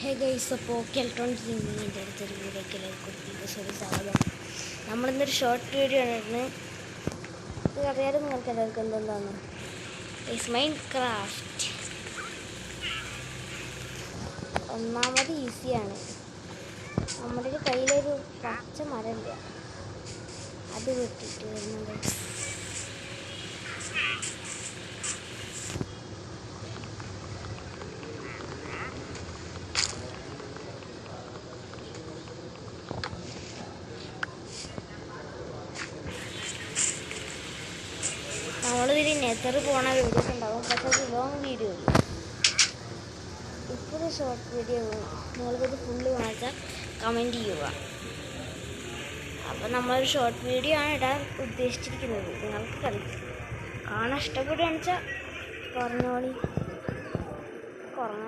Hey guys, അപ്പോൾ electronics ഇന്ത്യൻ്റെ അടുത്തൊരു വീഡിയോയ്ക്ക് എല്ലാവർക്കും സ്വാഗതം. നമ്മളിന്നൊരു ഷോർട്ട് വീഡിയോ ആണ്. ഇത് അറിയാതെ നിങ്ങൾക്ക് എല്ലാവർക്കും എന്തെന്താണ് മൈൻക്രാഫ്റ്റ്. ഒന്നാമത് ഈസിയാണ്. നമ്മുടെ കയ്യിലൊരു പച്ച മരമില്ല, അത് വെട്ടിയിട്ട് വരുന്നുണ്ട്. നമ്മളിതിൽ നെതർ പോണ വീഡിയോസ് ഉണ്ടാകും, പക്ഷേ അത് ലോങ് വീഡിയോ ഇല്ല. ഇപ്പോൾ ഷോർട്ട് വീഡിയോ നിങ്ങൾക്കത് ഫുള്ള് വായിച്ചാൽ കമൻറ്റ് ചെയ്യുക. അപ്പോൾ നമ്മളൊരു ഷോർട്ട് വീഡിയോ ആണ് ഇടാൻ ഉദ്ദേശിച്ചിരിക്കുന്നത്. നിങ്ങൾക്ക് കാണാൻ ഇഷ്ടപ്പെടുകയാണെന്ന് വെച്ചാൽ പറഞ്ഞോളി. കുറഞ്ഞ